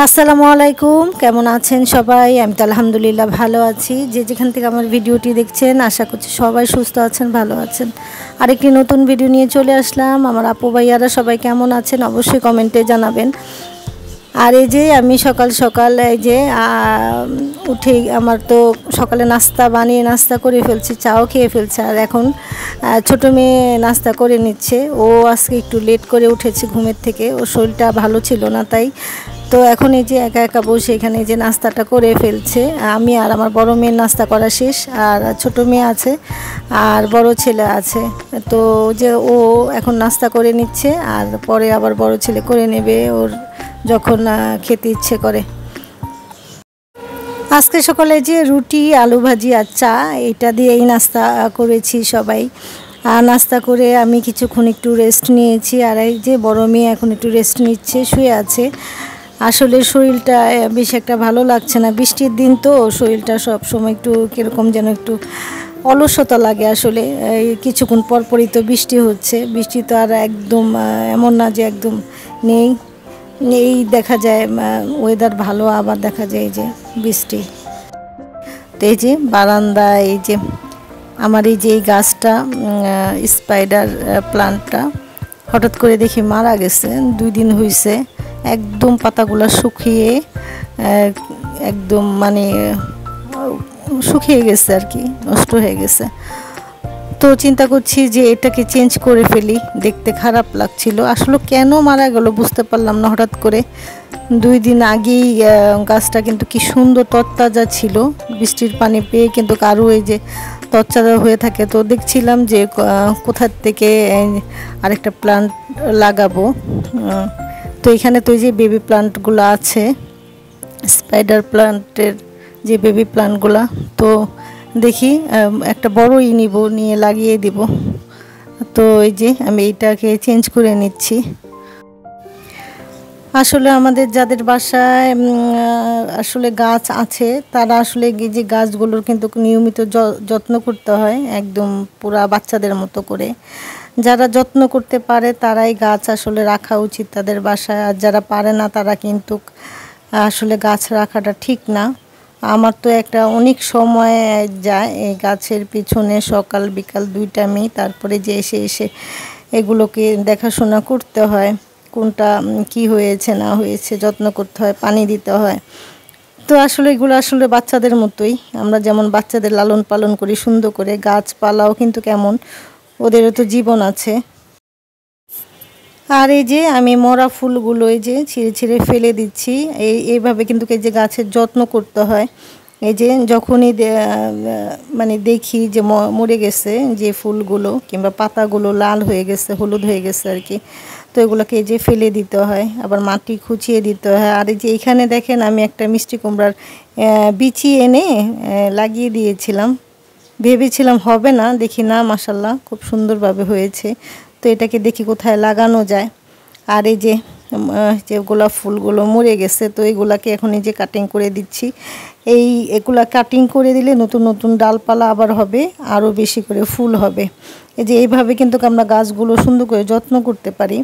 আসসালামু আলাইকুম, কেমন আছেন সবাই? আমি তো আলহামদুলিল্লাহ ভালো আছি। যে যেখান থেকে আমার ভিডিওটি দেখছেন আশা করছি সবাই সুস্থ আছেন, ভালো আছেন। আরেকটি নতুন ভিডিও নিয়ে চলে আসলাম। আমার আপু ভাইয়ারা সবাই কেমন আছেন অবশ্যই কমেন্টে জানাবেন। আর এই যে আমি সকাল সকাল এই যে উঠে আমার তো সকালে নাস্তা বানিয়ে নাস্তা করে ফেলছি, চাও খেয়ে ফেলছে। আর এখন ছোটো মেয়ে নাস্তা করে নিচ্ছে। ও আজকে একটু লেট করে উঠেছে ঘুমের থেকে, ওর শরীরটা ভালো ছিল না তাই। তো এখন এই যে একা একা বসে এখানে যে নাস্তাটা করে ফেলছে। আমি আর আমার বড় মেয়ের নাস্তা করা শেষ, আর ছোট মেয়ে আছে আর বড় ছেলে আছে। তো যে ও এখন নাস্তা করে নিচ্ছে, আর পরে আবার বড় ছেলে করে নেবে ওর যখন খেতে ইচ্ছে করে। আজকে সকালে যে রুটি, আলু ভাজি আর চা, এটা দিয়েই নাস্তা করেছি সবাই। আর নাস্তা করে আমি কিছুক্ষণ একটু রেস্ট নিয়েছি। আর এই যে বড় মেয়ে এখন একটু রেস্ট নিচ্ছে, শুয়ে আছে। আসলে শরীরটা বেশ একটা ভালো লাগছে না, বৃষ্টির দিন তো শরীরটা সব সময় একটু কীরকম যেন একটু অলসতা লাগে। আসলে এই কিছুক্ষণ পরপরই তো বৃষ্টি হচ্ছে, বৃষ্টি তো আর একদম এমন না যে একদম নেই। এই দেখা যায় ওয়েদার ভালো, আবার দেখা যায় এই যে বৃষ্টি। তো এই যে বারান্দা, এই যে আমার এই যে এই গাছটা স্পাইডার প্লান্টটা হঠাৎ করে দেখি মারা গেছে, 2 দিন হয়েছে। একদম পাতাগুলো শুকিয়ে একদম মানে শুকিয়ে গেছে আর কি, নষ্ট হয়ে গেছে। তো চিন্তা করছি যে এটাকে চেঞ্জ করে ফেলি, দেখতে খারাপ লাগছিল। আসলে কেন মারা গেল বুঝতে পারলাম না হঠাৎ করে। 2 দিন আগেই গাছটা কিন্তু কি সুন্দর তরতাজা ছিল, বৃষ্টির পানি পেয়ে কিন্তু আরও এই যে তরতাজা হয়ে থাকে। তো দেখছিলাম যে কোথা থেকে আরেকটা প্লান্ট লাগাবো। তো এখানে তো এই যে বেবি প্লান্টগুলো আছে, স্পাইডার প্লান্টের যে বেবি প্লান্টগুলো, তো দেখি একটা বড়ই নিব, নিয়ে লাগিয়ে দিব। তো এই যে আমি এইটাকে চেঞ্জ করে নিচ্ছি। আসলে আমাদের যাদের বাসায় আসলে গাছ আছে, তারা আসলে এই যে গাছগুলোর কিন্তু নিয়মিত যত্ন করতে হয়, একদম পুরা বাচ্চাদের মতো করে। যারা যত্ন করতে পারে তারাই গাছ আসলে রাখা উচিত তাদের বাসায়, আর যারা পারে না তারা কিন্তু আসলে গাছ রাখাটা ঠিক না। আমার তো একটা অনেক সময় যায় এই গাছের পিছনে, সকাল বিকাল 2 টাইমেই। তারপরে যে এসে এসে এগুলোকে দেখাশোনা করতে হয়, কোনটা কি হয়েছে না হয়েছে যত্ন করতে হয়, পানি দিতে হয়। তো আসলে এগুলো আসলে বাচ্চাদের মতোই, আমরা যেমন বাচ্চাদের লালন পালন করি সুন্দর করে, গাছপালাও কিন্তু কেমন, ওদেরও তো জীবন আছে। আর এই যে আমি মরা ফুলগুলো এই যে ছিঁড়ে ছিঁড়ে ফেলে দিচ্ছি। এইভাবে কিন্তু এই যে গাছের যত্ন করতে হয়। এই যে যখনই মানে দেখি যে মরে গেছে যে ফুলগুলো কিংবা পাতাগুলো লাল হয়ে গেছে, হলুদ হয়ে গেছে আর কি, তো এগুলোকে এই যে ফেলে দিতে হয়, আবার মাটি খুঁচিয়ে দিতে হয়। আর এই যে এখানে দেখেন আমি একটা মিষ্টি কুমড়ার বিচি এনে লাগিয়ে দিয়েছিলাম, ভেবেছিলাম হবে না, দেখি না মাশাল্লাহ খুব সুন্দরভাবে হয়েছে। তো এটাকে দেখি কোথায় লাগানো যায়। আর এই যে যে গোলাপ ফুলগুলো মরে গেছে, তো এইগুলাকে এখন এই যে কাটিং করে দিচ্ছি। এগুলা কাটিং করে দিলে নতুন নতুন ডালপালা আবার হবে, আরও বেশি করে ফুল হবে। এই যে এইভাবে কিন্তু আমরা গাছগুলো সুন্দর করে যত্ন করতে পারি।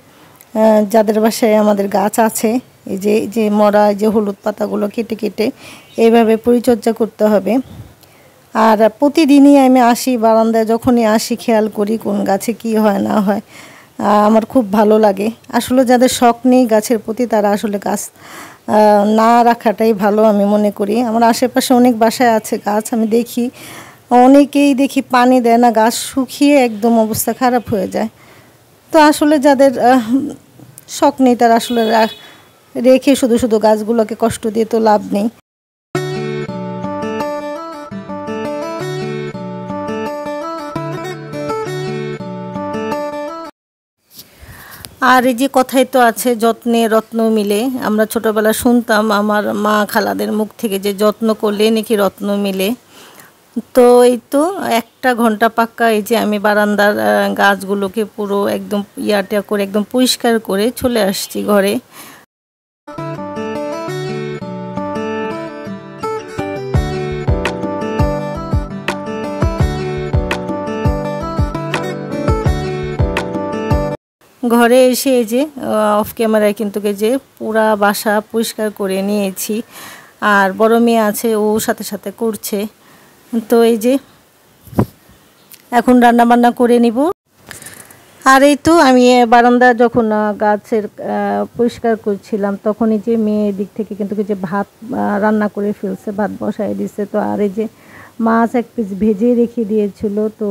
যাদের বাসায় আমাদের গাছ আছে, এই যে মরা যে হলুদ পাতাগুলো কেটে কেটে এইভাবে পরিচর্যা করতে হবে। আর প্রতিদিনই আমি আসি বারান্দায়, যখনই আসি খেয়াল করি কোন গাছে কি হয় না হয়। আমার খুব ভালো লাগে। আসলে যাদের শখ নেই গাছের প্রতি, তারা আসলে গাছ না রাখাটাই ভালো আমি মনে করি। আমার আশেপাশে অনেক বাসায় আছে গাছ, আমি দেখি অনেকেই দেখি পানি দেয় না, গাছ শুকিয়ে একদম অবস্থা খারাপ হয়ে যায়। তো আসলে যাদের শখ নেই তারা আসলে রেখে শুধু শুধু গাছগুলোকে কষ্ট দিয়ে তো লাভ নেই। আর এই যে কথাই তো আছে, যত্নে রত্ন মিলে। আমরা ছোটবেলা শুনতাম আমার মা খালাদের মুখ থেকে যে যত্ন করলে নাকি রত্ন মিলে। তো এই তো 1 ঘন্টা পাক্কা এই যে আমি বারান্দার গাছগুলোকে পুরো একদম ইয়াটা করে একদম পরিষ্কার করে চলে আসছি ঘরে। ঘরে এসে এই যে অফ ক্যামেরায় কিন্তু যে পুরা বাসা পরিষ্কার করে নিয়েছি। আর বড় মেয়ে আছে, ও সাথে সাথে করছে। তো এই যে এখন রান্না বান্না করে নিব। আর এই তো আমি বারান্দা যখন গাছের পরিষ্কার করছিলাম তখন এই যে মেয়ের দিক থেকে কিন্তু যে ভাত রান্না করে ফেলছে, ভাত বসায় দিচ্ছে। তো আর এই যে মাছ এক পিস ভেজে রেখে দিয়েছিল, তো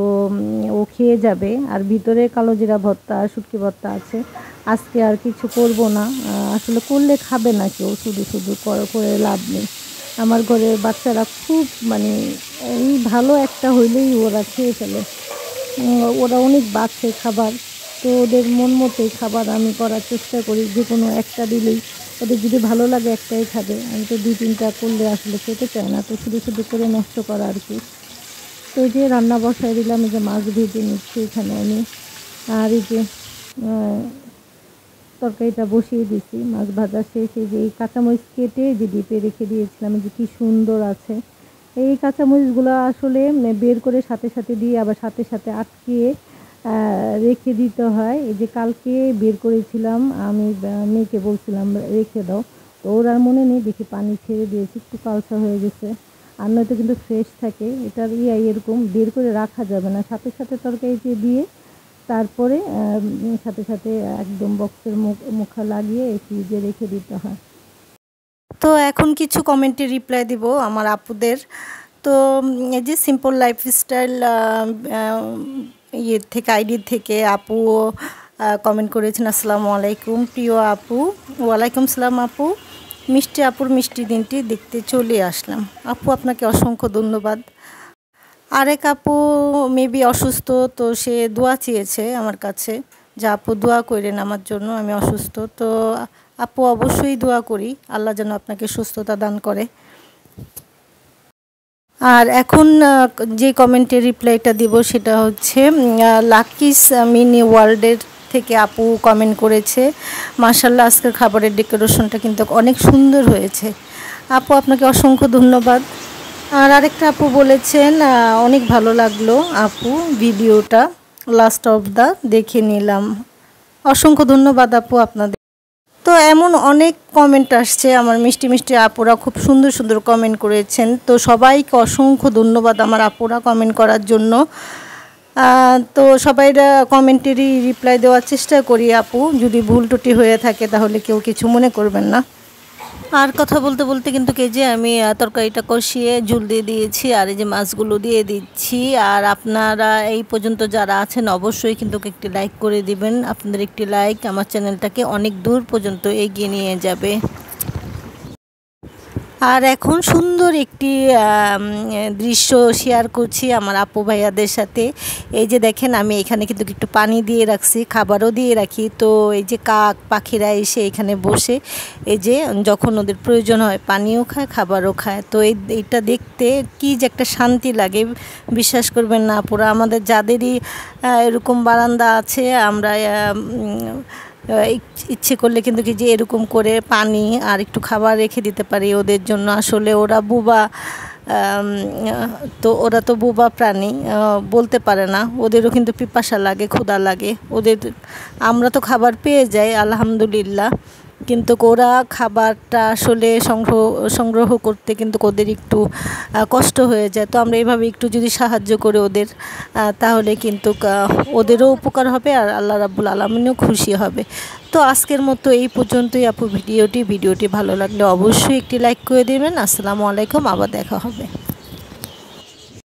ও খেয়ে যাবে। আর ভিতরে কালো জিরা ভর্তা, শুটকি ভর্তা আছে। আজকে আর কিছু করব না, আসলে করলে খাবে না কেউ, শুধু শুধু করে লাভ নেই। আমার ঘরের বাচ্চারা খুব মানে এই ভালো একটা হইলেই ওরা খেয়ে ফেলে। ওরা অনেক বাচ্ছে খাবার, তো ওদের মন মতোই খাবার আমি করার চেষ্টা করি। যে কোনো একটা দিলেই ওদের যদি ভালো লাগে একটাই খাবে। আমি তো 2-3টা করলে আসলে খেতে চায় না, তো শুধু শুধু করে নষ্ট করা আর কি। তো এই যে রান্না বসায় দিলাম, এই যে মাছ ভেজে নিচ্ছি এখানে আমি। আর এই যে তরকারিটা বসিয়ে দিছি, মাছ ভাজা শেষ। এই যে এই কাঁচামরিচ কেটে যে ডিপে রেখে দিয়েছিলাম, যে কি সুন্দর আছে। এই কাঁচামরিচগুলো আসলে বের করে সাথে সাথে দিয়ে আবার সাথে সাথে আটকিয়ে রেখে দিতে হয়। এই যে কালকে বের করেছিলাম, আমি মেয়েকে বলছিলাম রেখে দাও, তো ওর আর মনে নেই, দেখি পানি ছেড়ে দিয়েছি, একটু কালচা হয়ে গেছে। আর নয়তো কিন্তু ফ্রেশ থাকে। এটার এরকম বের করে রাখা যাবে না, সাথে সাথে তরকারিতে দিয়ে তারপরে সাথে সাথে একদম বক্সের মুখা লাগিয়ে ফ্রিজে রেখে দিতে হয়। তো এখন কিছু কমেন্টে রিপ্লাই দিব আমার আপুদের। তো এই যে সিম্পল লাইফস্টাইল থেকে আইডি থেকে আপু কমেন্ট করেছেন, আসসালামু আলাইকুম প্রিয় আপু। ওয়ালাইকুম সালাম আপু। মিষ্টি আপুর মিষ্টি দিনটি দেখতে চলে আসলাম। আপু আপনাকে অসংখ্য ধন্যবাদ। আরেক আপু মেবি অসুস্থ, তো সে দোয়া চেয়েছে আমার কাছে যে আপু দোয়া করেন আমার জন্য, আমি অসুস্থ। তো আপু অবশ্যই দোয়া করি, আল্লাহ যেন আপনাকে সুস্থতা দান করে। আর এখন যে কমেন্টে রিপ্লাইটা দিব সেটা হচ্ছে লাকিস মিনি ওয়ার্ল্ডের থেকে আপু কমেন্ট করেছে, মাশাআল্লাহ আজকের খাবারের ডেকোরেশনটা কিন্তু অনেক সুন্দর হয়েছে। আপু আপনাকে অসংখ্য ধন্যবাদ। আর আরেকটা আপু বলেছেন অনেক ভালো লাগলো আপু ভিডিওটা, লাস্ট অফ দা দেখে নিলাম। অসংখ্য ধন্যবাদ আপু আপনাদের। তো এমন অনেক কমেন্ট আসছে, আমার মিষ্টি মিষ্টি আপুরা খুব সুন্দর সুন্দর কমেন্ট করেছেন। তো সবাইকে অসংখ্য ধন্যবাদ আমার আপুরা কমেন্ট করার জন্য। তো সবাইরা কমেন্টেরই রিপ্লাই দেওয়ার চেষ্টা করি আপু, যদি ভুল ত্রুটি হয়ে থাকে তাহলে কেউ কিছু মনে করবেন না। আর কথা বলতে বলতে কিন্তু যে আমি তরকারিটা কষিয়ে ঝুল দিয়ে দিয়েছি, আর এই যে মাছগুলো দিয়ে দিচ্ছি। আর আপনারা এই পর্যন্ত যারা আছেন অবশ্যই কিন্তু একটি লাইক করে দিবেন। আপনাদের একটি লাইক আমার চ্যানেলটাকে অনেক দূর পর্যন্ত এগিয়ে নিয়ে যাবে। আর এখন সুন্দর একটি দৃশ্য শেয়ার করছি আমার আপু ভাইয়াদের সাথে। এই যে দেখেন আমি এখানে কিন্তু একটু পানি দিয়ে রাখছি, খাবারও দিয়ে রাখি। তো এই যে কাক পাখিরা এসে এখানে বসে এই যে যখন ওদের প্রয়োজন হয় পানিও খায় খাবারও খায়। তো এইটা দেখতে কি যে একটা শান্তি লাগে, বিশ্বাস করবেন না আপুরা, আমাদের যাদেরই এরকম বারান্দা আছে আমরা ইচ্ছে করলে কিন্তু যে এরকম করে পানি আর একটু খাবার রেখে দিতে পারি ওদের জন্য। আসলে ওরা বোবা, তো ওরা তো বোবা প্রাণী, বলতে পারে না, ওদেরও কিন্তু পিপাসা লাগে, ক্ষুধা লাগে ওদের। আমরা তো খাবার পেয়ে যাই আলহামদুলিল্লাহ, কিন্তু ওরা খাবারটা আসলে সংগ্রহ করতে কিন্তু ওদের একটু কষ্ট হয়ে যায়। তো আমরা এইভাবে একটু যদি সাহায্য করে ওদের, তাহলে কিন্তু ওদেরও উপকার হবে আর আল্লাহ রাব্বুল আলামিনও খুশি হবে। তো আজকের মতো এই পর্যন্তই আপু ভিডিওটি ভালো লাগলে অবশ্যই একটি লাইক করে দেবেন। আসসালামু আলাইকুম, আবার দেখা হবে।